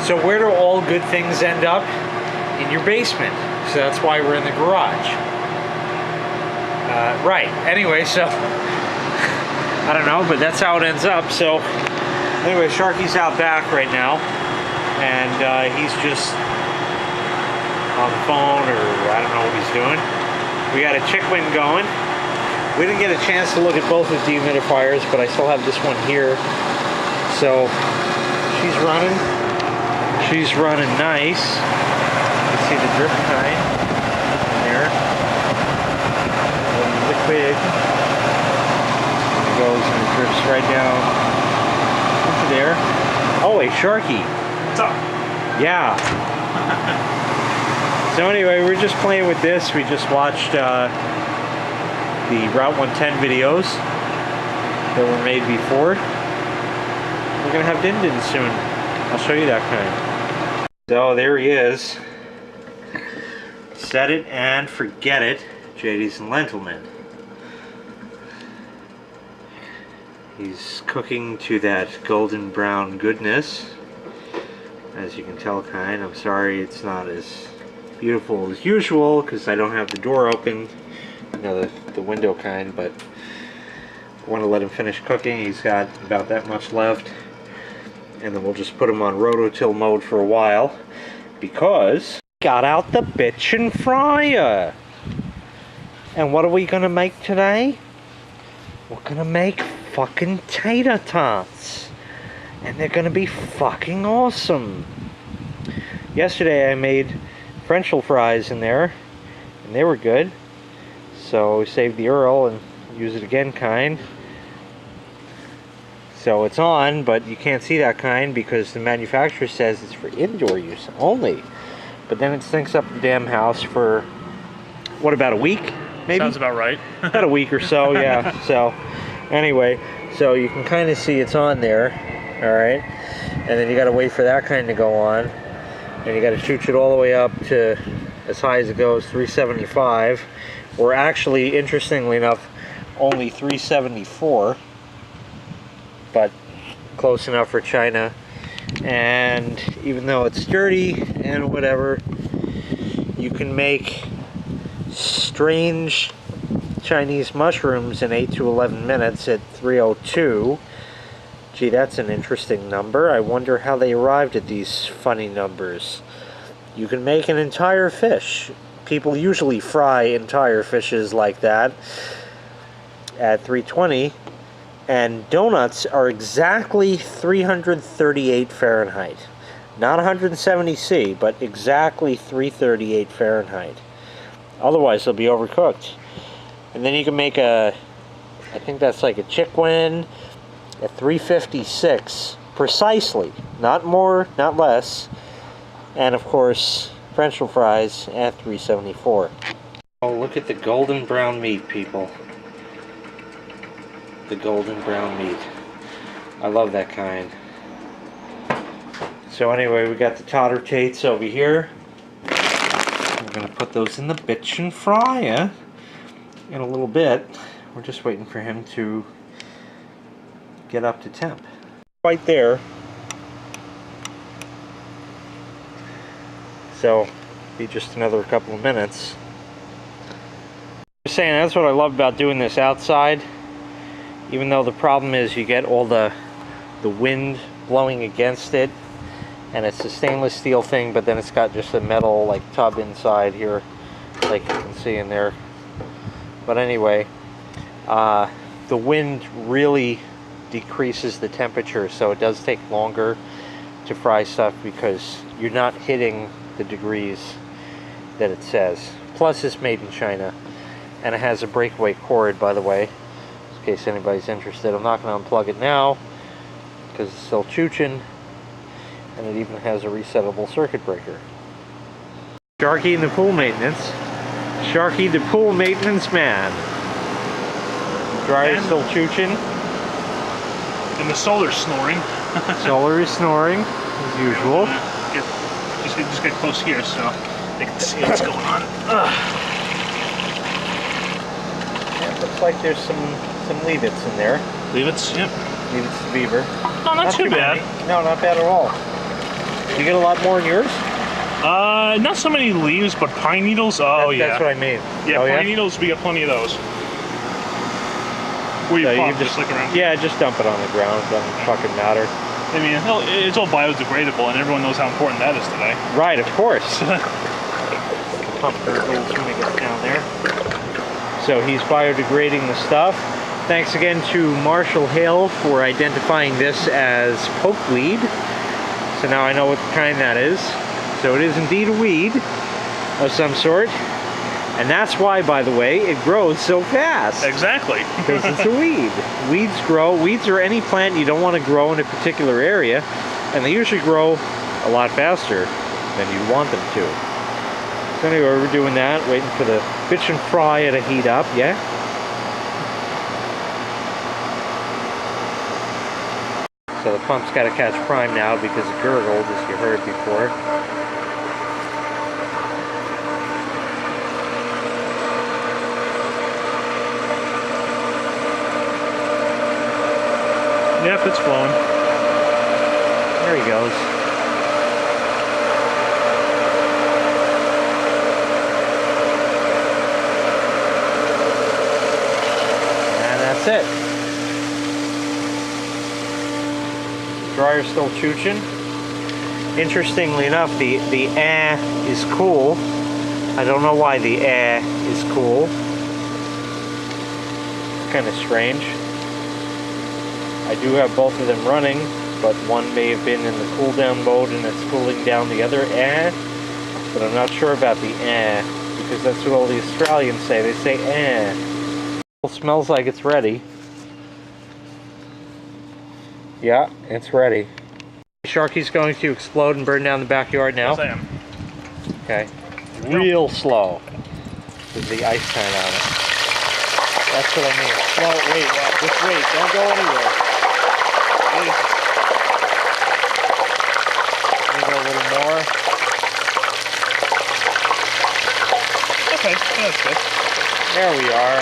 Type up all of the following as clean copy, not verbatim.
So where do all good things end up? In your basement. So that's why we're in the garage. Right. Anyway, so I don't know, but that's how it ends up. So anyway, Sharky's out back right now, and he's just on the phone, or I don't know what he's doing. We got a chick wing going. We didn't get a chance to look at both his dehumidifiers, but I still have this one here. So she's running. She's running nice. You can see the drip kind in there. Liquid. It goes and it drips right down into there. Oh, hey, Sharky. What's up? Yeah. So anyway, we're just playing with this. We just watched the Route 110 videos that were made before. We're gonna have Din Din soon. I'll show you that kind. So there he is. Set it and forget it. JD's and Lentilman. He's cooking to that golden brown goodness. As you can tell, kind. I'm sorry it's not as beautiful as usual because I don't have the door open. You know, the window kind, but I want to let him finish cooking. He's got about that much left. And then we'll just put him on rototill mode for a while because got out the bitchin' fryer. And what are we gonna make today? We're gonna make fucking tater tots. And they're gonna be fucking awesome. Yesterday I made French fries in there, and they were good. So we saved the Earl and use it again kind. So it's on, but you can't see that kind because the manufacturer says it's for indoor use only. But then it stinks up the damn house for, what, about a week? Maybe? Sounds about right. About a week or so, yeah. So anyway, so you can kind of see it's on there, all right? And then you got to wait for that kind to go on. And you got to chooch it all the way up to as high as it goes, 375. Or actually, interestingly enough, only 374. But close enough for China. And even though it's dirty and whatever, you can make strange Chinese mushrooms in 8 to 11 minutes at 302. Gee, that's an interesting number. I wonder how they arrived at these funny numbers. You can make an entire fish. People usually fry entire fishes like that at 320. And donuts are exactly 338 Fahrenheit. Not 170 C, but exactly 338 Fahrenheit. Otherwise, they'll be overcooked. And then you can make I think that's like a chicken at 356 precisely. Not more, not less. And of course, French fries at 374. Oh, look at the golden brown meat, people. The golden brown meat. I love that kind. So anyway, we got the tater-tots over here. We're gonna put those in the bitchin' fryer in a little bit. We're just waiting for him to get up to temp. Right there. So, be just another couple of minutes. I'm saying that's what I love about doing this outside. Even though the problem is you get all the wind blowing against it, and it's a stainless steel thing, but then it's got just a metal like tub inside here, like you can see in there. But anyway, the wind really decreases the temperature, so it does take longer to fry stuff because you're not hitting the degrees that it says. Plus, it's made in China, and it has a breakaway cord, by the way. In case anybody's interested. I'm not going to unplug it now because it's still chooching, and it even has a resettable circuit breaker. Sharky in the pool maintenance. Sharky the pool maintenance man. Dryer's still chooching. And the solar's snoring. Solar is snoring as usual. Just get close here so they can see what's going on. It looks like there's some leave-its in there. Leave-its? Yep. Leave-its to beaver. No, not too bad. No, not bad at all. You get a lot more in yours? Not so many leaves, but pine needles. Oh, yeah. That's what I mean. Yeah, pine needles, we got plenty of those. Where So you just lick around? Yeah, just dump it on the ground. It doesn't fucking matter. I mean, it's all biodegradable, and everyone knows how important that is today. Right, of course. Pump gurgles when it gets down there. So he's biodegrading the stuff. Thanks again to Marshall Hale for identifying this as pokeweed. So now I know what kind that is. So it is indeed a weed of some sort. And that's why, by the way, it grows so fast. Exactly. Because it's a weed. Weeds grow. Weeds are any plant you don't want to grow in a particular area. And they usually grow a lot faster than you want them to. So anyway, we're doing that, waiting for the bitch and fry to heat up, yeah? So the pump's got to catch prime now because it gurgled, as you heard before. Yep, it's flowing. There he goes. And that's it. Dryer's still chooching. Interestingly enough, the is cool. I don't know why the is cool. It's kind of strange. I do have both of them running, but one may have been in the cool down mode and it's cooling down the other but I'm not sure about the because that's what all the Australians say. They say It smells like it's ready. Yeah, it's ready. Sharky's going to explode and burn down the backyard now. Yes, I am. Okay. Real slow with the ice kind on it. That's what I mean. Slow, wait, just wait. Don't go anywhere. Maybe a little more. Okay, that's good. There we are.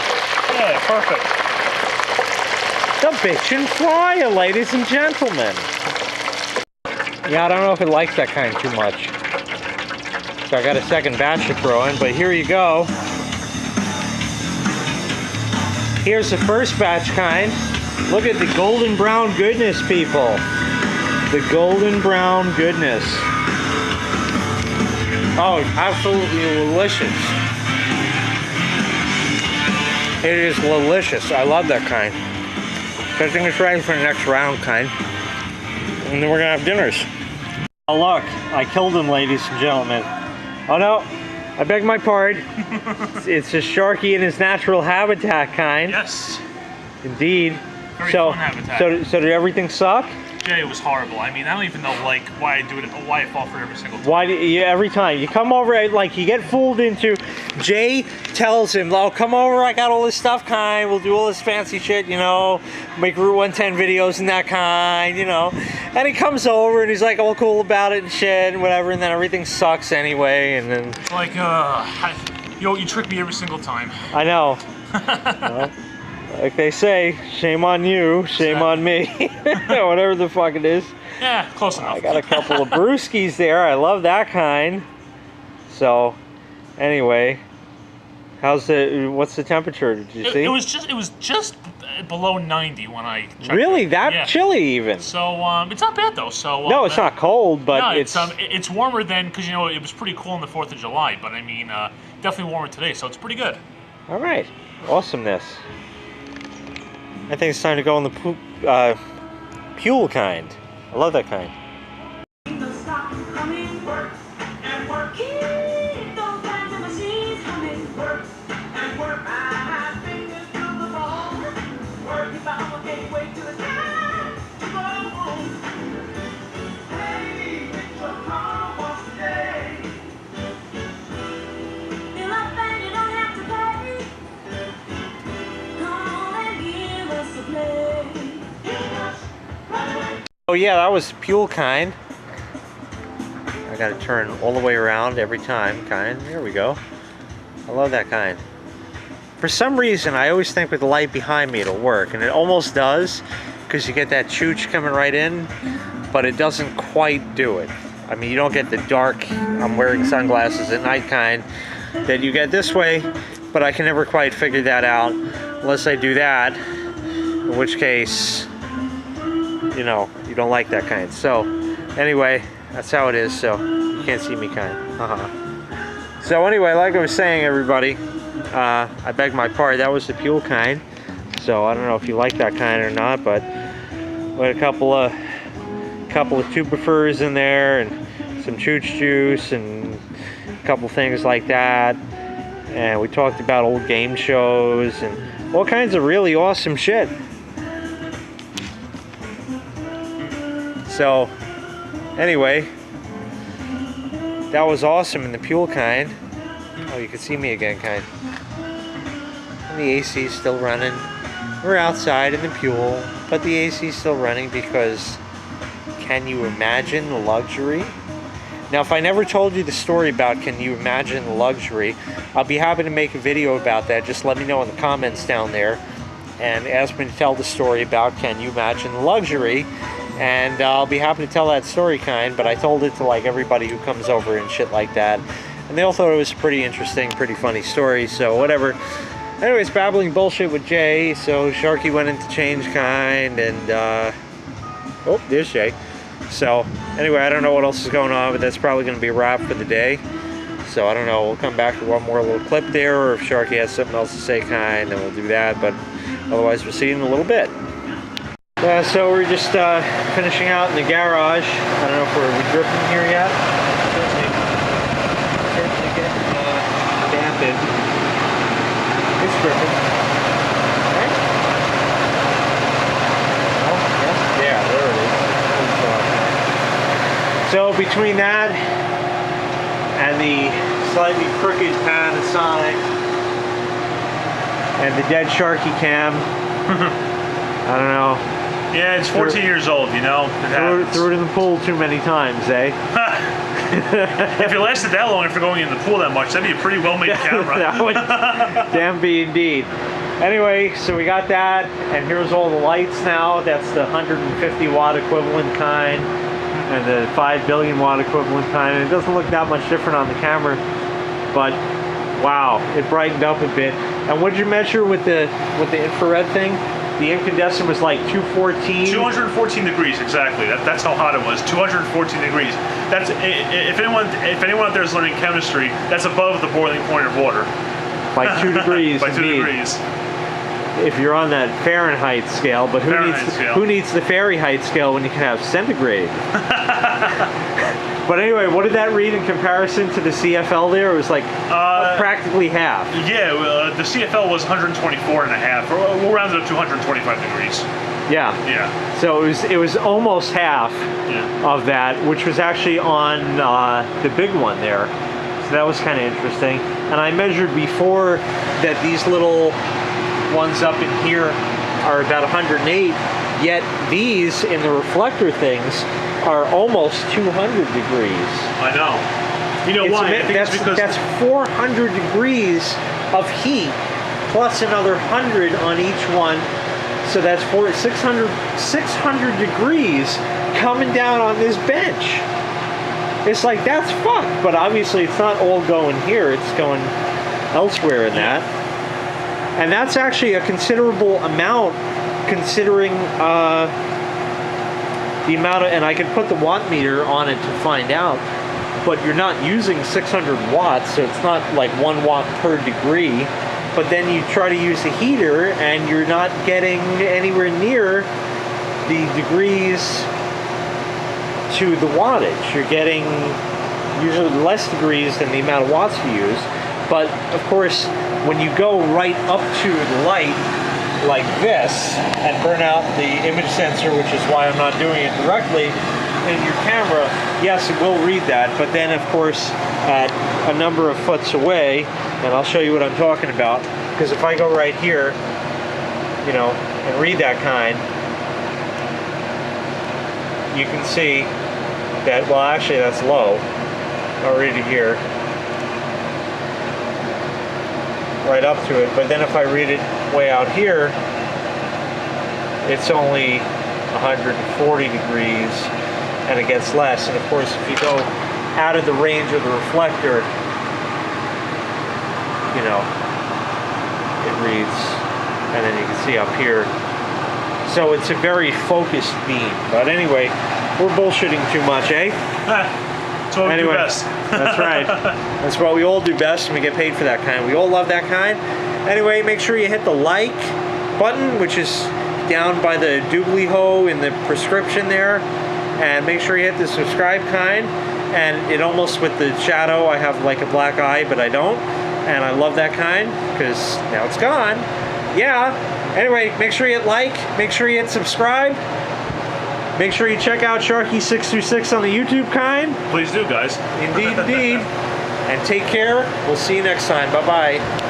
Yeah, perfect. The bitch and fryer, ladies and gentlemen. Yeah, I don't know if it likes that kind too much. So I got a second batch to throw in, but here you go. Here's the first batch kind. Look at the golden brown goodness, people. The golden brown goodness. Oh, absolutely delicious. It is delicious. I love that kind. So I think it's ready for the next round kind. And then we're gonna have dinners. Oh look, I killed him, ladies and gentlemen. Oh no, I beg my pardon. It's a Sharky in his natural habitat kind. Yes. Indeed. Very fun habitat. So did everything suck? Yeah, it was horrible. I mean, I don't even know like why I do it, why I fall for it every single time. Why do you, every time you come over, like you get fooled into? Jay tells him, "Oh, come over. I got all this stuff, kind. We'll do all this fancy shit, you know, make Route 110 videos and that kind, you know." And he comes over and he's like all cool about it and shit and whatever, and then everything sucks anyway, and then like, you trick me every single time. I know. Well, like they say, shame on you, shame on me. Whatever the fuck it is. Yeah, close enough. I got a couple of brewskis there. I love that kind. So, anyway, what's the temperature? Did you see? It was just below 90 when I checked. Really? That chilly even? So, it's not bad though. So no, it's not cold, but no, it's warmer than, because you know it was pretty cool on the 4th of July. But I mean, definitely warmer today, so it's pretty good. All right, awesomeness. I think it's time to go on the Pule kind. I love that kind. Oh yeah, that was Pule kind. I gotta turn all the way around every time, kind. There we go. I love that kind. For some reason, I always think with the light behind me it'll work, and it almost does, because you get that chooch coming right in, but it doesn't quite do it. I mean, you don't get the dark, I'm wearing sunglasses at night kind that you get this way, but I can never quite figure that out unless I do that, in which case, you know, you don't like that kind. So anyway, that's how it is. So you can't see me kind. So anyway, like I was saying, everybody, I beg my pardon, that was the Pure kind. So I don't know if you like that kind or not, but we had a couple of tubifers in there and some chooch juice and a couple things like that. And we talked about old game shows and all kinds of really awesome shit. So anyway, that was awesome in the Pure kind. Oh, you can see me again, kind. And the AC is still running. We're outside in the Pure, but the AC is still running because can you imagine the luxury? Now, if I never told you the story about can you imagine the luxury, I'll be happy to make a video about that. Just let me know in the comments down there and ask me to tell the story about can you imagine the luxury. And I'll be happy to tell that story, kind, but I told it to like everybody who comes over and shit like that. And they all thought it was a pretty interesting, pretty funny story, so whatever. Anyways, babbling bullshit with Jay, so Sharky went into change kind, and oh, there's Jay. So anyway, I don't know what else is going on, but that's probably going to be a wrap for the day. So I don't know, we'll come back to one more little clip there, or if Sharky has something else to say, kind, then we'll do that, but otherwise we'll see you in a little bit. Yeah, so we're just finishing out in the garage. I don't know if we're dripping here yet. Certainly getting damped. It's dripping. Right? Oh, yes. Yeah, there it is. So between that and the slightly crooked Panasonic and the dead Sharky cam, I don't know. Yeah, it's 14 years old, you know. Threw it in the pool too many times, eh? If it lasted that long after going in the pool that much, that'd be a pretty well-made camera. That would damn be indeed. Anyway, so we got that, and here's all the lights now. That's the 150 watt equivalent kind, and the 5 billion watt equivalent kind. And it doesn't look that much different on the camera, but wow, it brightened up a bit. And what did you measure with the infrared thing? The incandescent was like 214. 214 degrees, exactly. That's how hot it was. 214 degrees. That's if anyone out there is learning chemistry, that's above the boiling point of water. By 2 degrees. By 2 degrees. If you're on that Fahrenheit scale, but who needs the Fahrenheit scale when you can have centigrade? But anyway, what did that read in comparison to the CFL there? It was like practically half. Yeah, the CFL was 124 and a half. We'll round it up to 125 degrees. Yeah. Yeah. So it was almost half of that, which was actually on the big one there. So that was kind of interesting. And I measured before that these little ones up in here are about 108, yet these in the reflector things are almost 200 degrees. I know. You know why? I think it's because that's 400 degrees of heat plus another 100 on each one. So that's 600 degrees coming down on this bench. It's like, that's fucked. But obviously it's not all going here. It's going elsewhere in that. And that's actually a considerable amount considering the amount of, and I can put the watt meter on it to find out, but you're not using 600 watts, so it's not like 1 watt per degree. But then you try to use a heater and you're not getting anywhere near the degrees to the wattage. You're getting usually less degrees than the amount of watts you use. But of course, when you go right up to the light like this and burn out the image sensor, which is why I'm not doing it directly in your camera, yes, it will read that. But then, of course, at a number of foots away, and I'll show you what I'm talking about, because if I go right here, you know, and read that kind, you can see that, well, actually that's low. I'll read it here. Right up to it, but then if I read it way out here, it's only 140 degrees. and it gets less. And of course, if you go out of the range of the reflector, you know, it reads, and then you can see up here. So it's a very focused beam. But anyway, we're bullshitting too much, eh? That's what we do best. That's right. That's what we all do best, and we get paid for that kind. We all love that kind. Anyway, make sure you hit the like button, which is down by the doobly hole in the prescription there, and make sure you hit the subscribe kind. And it almost, with the shadow, I have like a black eye, but I don't, and I love that kind because now it's gone. Yeah. Anyway, make sure you hit like, make sure you hit subscribe, make sure you check out Sharky626 on the YouTube kind. Please do, guys. Indeed, indeed. And take care. We'll see you next time. Bye-bye.